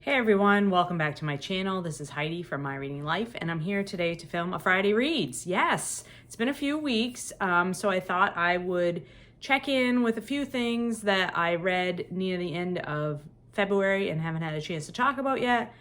Hey everyone, welcome back to my channel. This is Heidi from My Reading Life, and I'm here today to film a Friday Reads. Yes, it's been a few weeks, so I thought I would check in with a few things that I read near the end of February and haven't had a chance to talk about yet,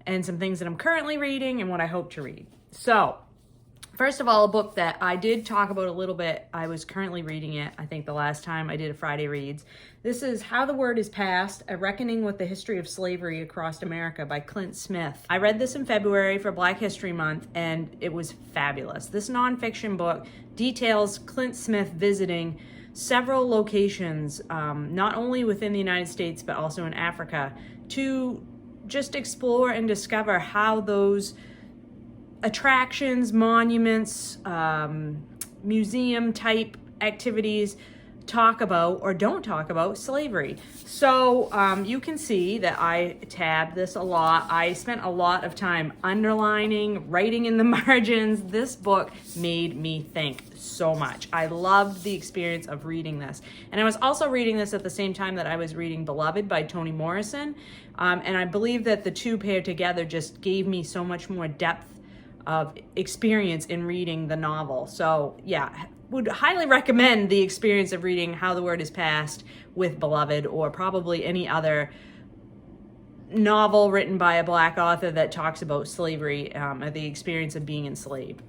and some things that I'm currently reading and what I hope to read. So, first of all, a book that I did talk about a little bit. I was currently reading it, I think the last time I did a Friday Reads. This is How the Word is Passed, A Reckoning with the History of Slavery Across America by Clint Smith. I read this in February for Black History Month, and it was fabulous. This nonfiction book details Clint Smith visiting several locations, not only within the United States, but also in Africa, to just explore and discover how those attractions, monuments, museum type activities talk about or don't talk about slavery. So you can see that I tabbed this a lot. I spent a lot of time underlining, writing in the margins. This book made me think so much. I loved the experience of reading this. And I was also reading this at the same time that I was reading Beloved by Toni Morrison. And I believe that the two paired together just gave me so much more depth of experience in reading the novel. So yeah, would highly recommend the experience of reading How the Word is Passed with Beloved, or probably any other novel written by a Black author that talks about slavery, or the experience of being enslaved.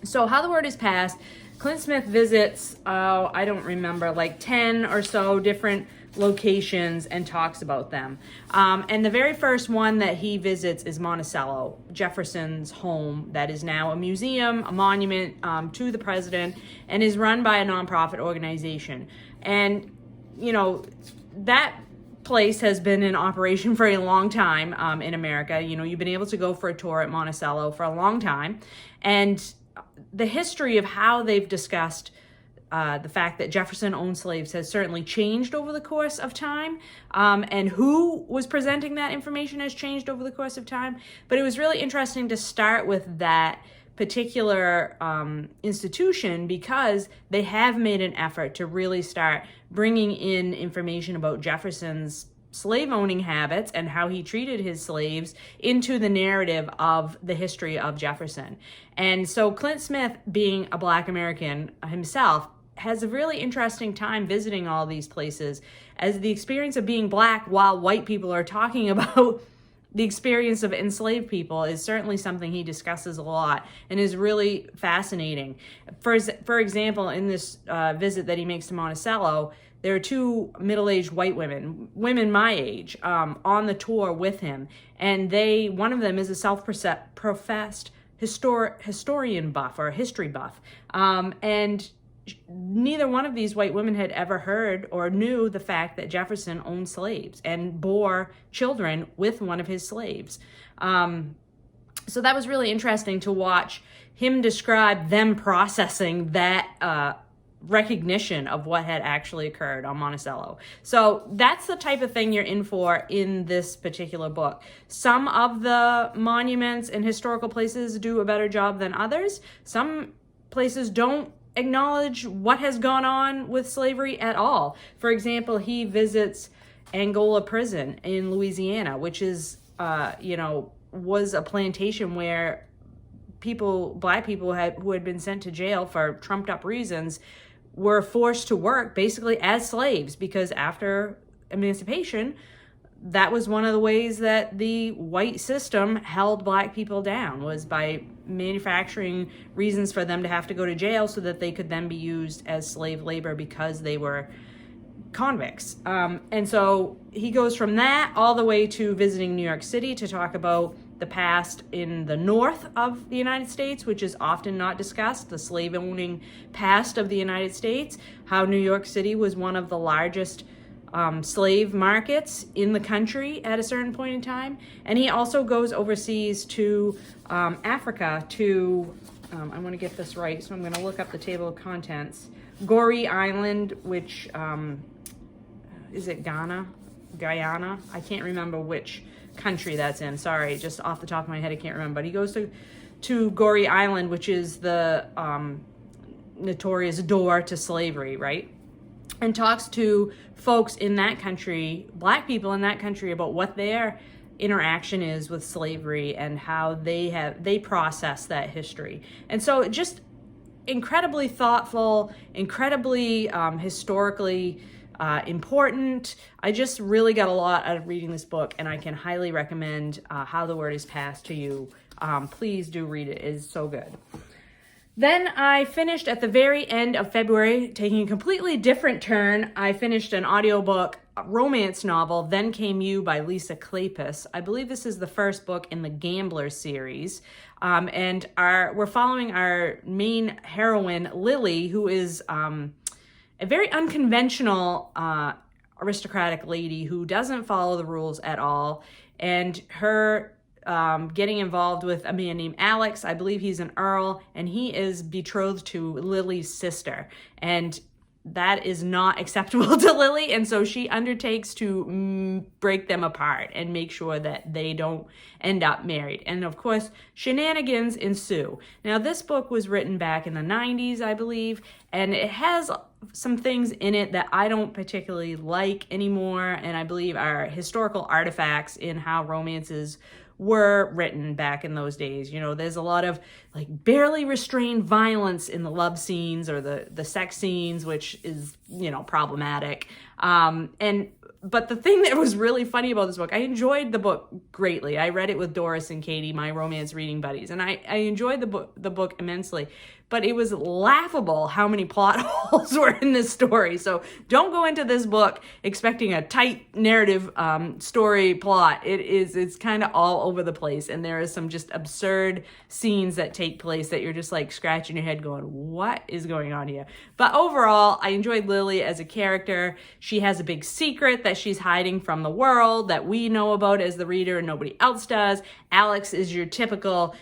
So How the Word is Passed, Clint Smith visits, I don't remember, like 10 or so different locations and talks about them. And the very first one that he visits is Monticello, Jefferson's home that is now a museum, a monument to the president, and is run by a nonprofit organization. And, you know, that place has been in operation for a long time in America. You know, you've been able to go for a tour at Monticello for a long time. And the history of how they've discussed the fact that Jefferson owned slaves has certainly changed over the course of time, and who was presenting that information has changed over the course of time. But it was really interesting to start with that particular institution, because they have made an effort to really start bringing in information about Jefferson's slave owning habits and how he treated his slaves into the narrative of the history of Jefferson. And so Clint Smith, being a Black American himself, has a really interesting time visiting all these places, as the experience of being Black while white people are talking about the experience of enslaved people is certainly something he discusses a lot and is really fascinating. For example, in this visit that he makes to Monticello, there are two middle-aged white women my age, on the tour with him. And one of them is a self-professed historian buff, or a history buff. And neither one of these white women had ever heard or knew the fact that Jefferson owned slaves and bore children with one of his slaves. So that was really interesting to watch him describe them processing that recognition of what had actually occurred on Monticello. So that's the type of thing you're in for in this particular book. Some of the monuments and historical places do a better job than others. Some places don't acknowledge what has gone on with slavery at all. For example, he visits Angola Prison in Louisiana, which is, was a plantation where Black people who had been sent to jail for trumped up reasons were forced to work basically as slaves, because after emancipation, that was one of the ways that the white system held Black people down, was by manufacturing reasons for them to have to go to jail so that they could then be used as slave labor because they were convicts. And so he goes from that all the way to visiting New York City to talk about the past in the north of the United States, which is often not discussed, the slave-owning past of the United States, how New York City was one of the largest slave markets in the country at a certain point in time. And he also goes overseas to Africa to, I want to get this right, so I'm going to look up the table of contents. Goree Island, which, is it Guyana? I can't remember which country that's in. Sorry, just off the top of my head, I can't remember. But he goes to Goree Island, which is the notorious door to slavery, right? And talks to folks in that country, Black people in that country, about what their interaction is with slavery and how they process that history. And so just incredibly thoughtful, incredibly historically important. I just really got a lot out of reading this book, and I can highly recommend How the Word is Passed to You. Please do read it. It is so good. Then I finished at the very end of February, taking a completely different turn. I finished an audiobook romance novel, Then Came You by Lisa Kleypas. I believe this is the first book in the Gambler series. And we're following our main heroine, Lily, who is a very unconventional aristocratic lady who doesn't follow the rules at all. And her getting involved with a man named Alex. I believe he's an earl, and he is betrothed to Lily's sister. And that is not acceptable to Lily, and so she undertakes to break them apart and make sure that they don't end up married. And of course, shenanigans ensue. Now, this book was written back in the 90s, I believe, and it has some things in it that I don't particularly like anymore, and I believe are historical artifacts in how romances were written back in those days. You know, there's a lot of like barely restrained violence in the love scenes or the sex scenes, which is, you know, problematic. But the thing that was really funny about this book, I enjoyed the book greatly. I read it with Doris and Katie, my romance reading buddies, and I enjoyed the book immensely. But it was laughable how many plot holes were in this story. So don't go into this book expecting a tight narrative story plot. It's kind of all over the place, and there are some just absurd scenes that take place that you're just like scratching your head going, what is going on here? But overall, I enjoyed Lily as a character. She has a big secret that she's hiding from the world that we know about as the reader and nobody else does. Alex is your typical,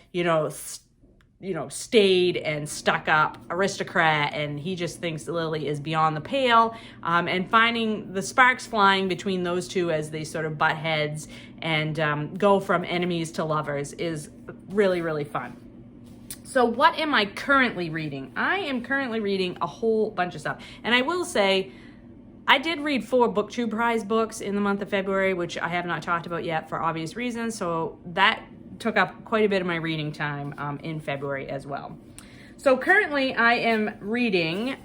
staid and stuck up aristocrat, and he just thinks Lily is beyond the pale. And finding the sparks flying between those two as they sort of butt heads and go from enemies to lovers is really, really fun. So what am I currently reading? I am currently reading a whole bunch of stuff. And I will say, I did read 4 BookTube Prize books in the month of February, which I have not talked about yet for obvious reasons. So that took up quite a bit of my reading time in February as well. So currently I am reading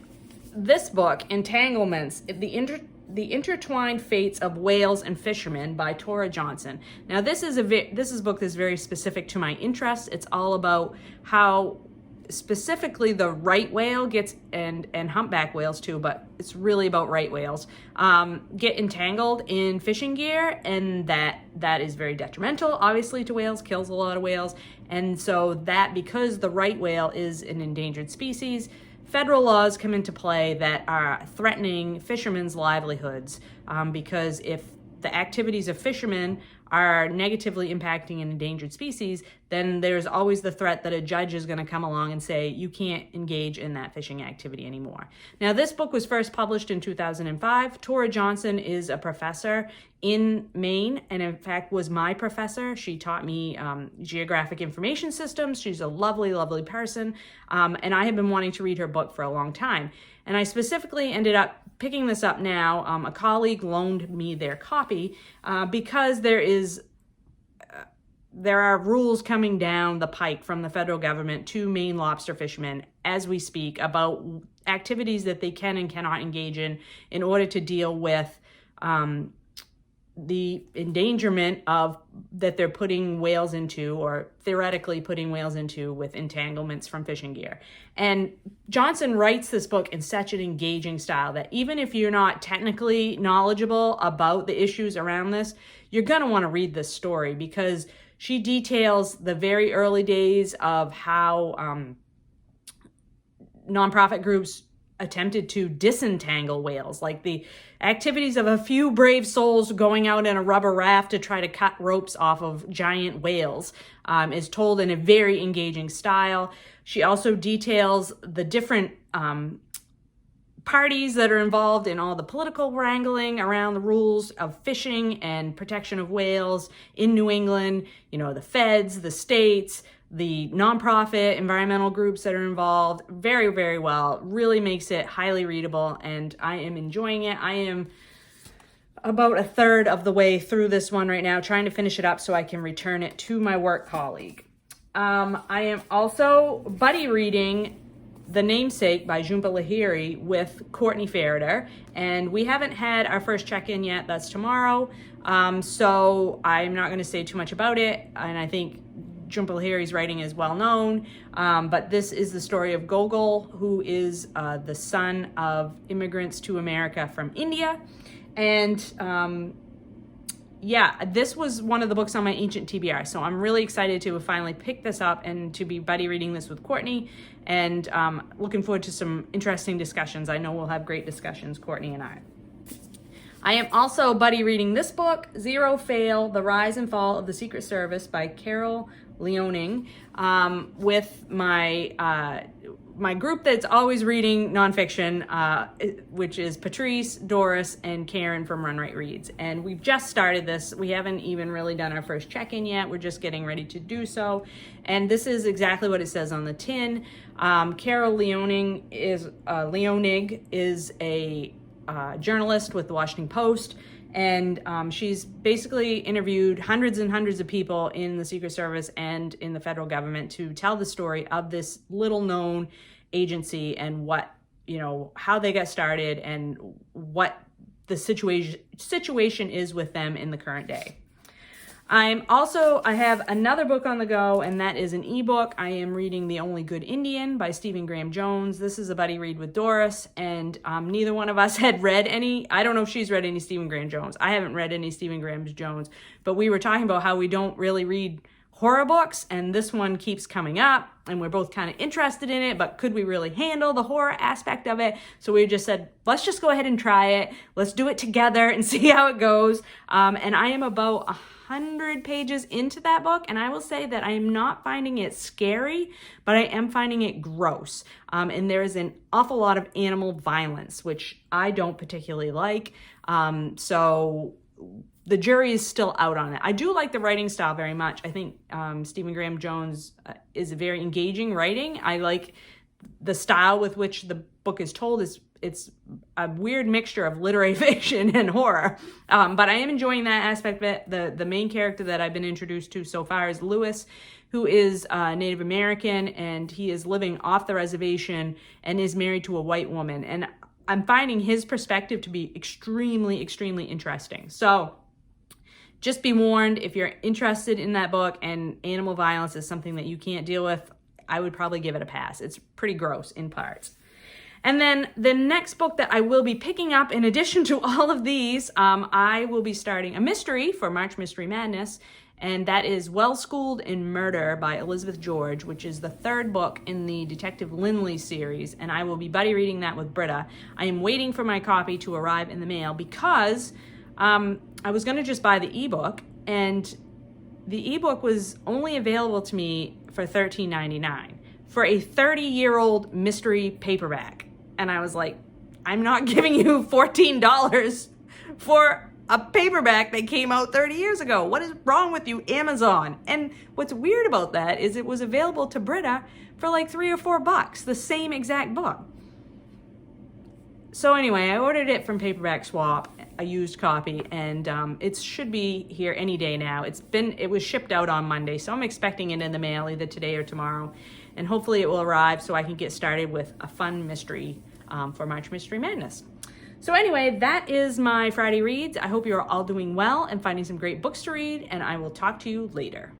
this book, Entanglements, the Intertwined Fates of Whales and Fishermen by Tora Johnson. Now this is a book that's very specific to my interests. It's all about how specifically the right whale gets, and humpback whales too, but it's really about right whales, get entangled in fishing gear, and that is very detrimental, obviously, to whales, kills a lot of whales. And so that, because the right whale is an endangered species, federal laws come into play that are threatening fishermen's livelihoods, because if the activities of fishermen are negatively impacting an endangered species, then there's always the threat that a judge is going to come along and say, you can't engage in that fishing activity anymore. Now, this book was first published in 2005. Tora Johnson is a professor in Maine, and in fact was my professor. She taught me geographic information systems. She's a lovely, lovely person, and I have been wanting to read her book for a long time. And I specifically ended up picking this up now. A colleague loaned me their copy because there are rules coming down the pike from the federal government to Maine lobster fishermen as we speak about activities that they can and cannot engage in order to deal with the endangerment that they're putting whales into, or theoretically putting whales into, with entanglements from fishing gear. And Johnson writes this book in such an engaging style that even if you're not technically knowledgeable about the issues around this, you're going to want to read this story, because she details the very early days of how nonprofit groups attempted to disentangle whales, like the activities of a few brave souls going out in a rubber raft to try to cut ropes off of giant whales, is told in a very engaging style. She also details the different parties that are involved in all the political wrangling around the rules of fishing and protection of whales in New England, the feds, the states, the nonprofit environmental groups that are involved. Very, very well. Really makes it highly readable, and I am enjoying it. I am about a third of the way through this one right now, trying to finish it up so I can return it to my work colleague. I am also buddy reading The Namesake by Jhumpa Lahiri with Courtney Ferreter, and we haven't had our first check-in yet. That's tomorrow, so I'm not going to say too much about it, and I think Jhumpa Lahiri's writing is well known, but this is the story of Gogol, who is the son of immigrants to America from India, and yeah, this was one of the books on my ancient TBR, so I'm really excited to have finally picked this up and to be buddy reading this with Courtney, and looking forward to some interesting discussions. I know we'll have great discussions, Courtney and I. I am also buddy reading this book, Zero Fail, The Rise and Fall of the Secret Service by Leonnig, with my group that's always reading nonfiction, which is Patrice, Doris, and Karen from Run Right Reads. And we've just started this. We haven't even really done our first check-in yet. We're just getting ready to do so. And this is exactly what it says on the tin. Leonnig is a journalist with the Washington Post, and she's basically interviewed hundreds and hundreds of people in the Secret Service and in the federal government to tell the story of this little known agency and what, how they got started and what the situation is with them in the current day. I have another book on the go, and that is an ebook. I am reading The Only Good Indian by Stephen Graham Jones. This is a buddy read with Doris, and neither one of us had read any. I don't know if she's read any Stephen Graham Jones. I haven't read any Stephen Graham Jones, but we were talking about how we don't really read horror books, and this one keeps coming up, and we're both kind of interested in it, but could we really handle the horror aspect of it? So we just said, let's just go ahead and try it. Let's do it together and see how it goes. And I am about 100 pages into that book, and I will say that I am not finding it scary, but I am finding it gross. And there is an awful lot of animal violence, which I don't particularly like. So the jury is still out on it. I do like the writing style very much. I think Stephen Graham Jones is a very engaging writing. I like the style with which the book is told. It's a weird mixture of literary fiction and horror. But I am enjoying that aspect of it. The main character that I've been introduced to so far is Lewis, who is Native American, and he is living off the reservation and is married to a white woman. And I'm finding his perspective to be extremely, extremely interesting. So just be warned, if you're interested in that book and animal violence is something that you can't deal with, I would probably give it a pass. It's pretty gross in parts. And then the next book that I will be picking up, in addition to all of these, I will be starting a mystery for March Mystery Madness, and that is Well Schooled in Murder by Elizabeth George, which is the third book in the Detective Lindley series, and I will be buddy reading that with Britta. I am waiting for my copy to arrive in the mail because I was going to just buy the ebook, and the ebook was only available to me for $13.99 for a 30-year-old mystery paperback. And I was like, I'm not giving you $14 for a paperback that came out 30 years ago. What is wrong with you, Amazon? And what's weird about that is it was available to Britta for like $3 or $4, the same exact book. So anyway, I ordered it from Paperback Swap, a used copy, and it should be here any day now. It was shipped out on Monday, so I'm expecting it in the mail either today or tomorrow, and hopefully it will arrive so I can get started with a fun mystery for March Mystery Madness. So anyway, that is my Friday reads. I hope you're all doing well and finding some great books to read, and I will talk to you later.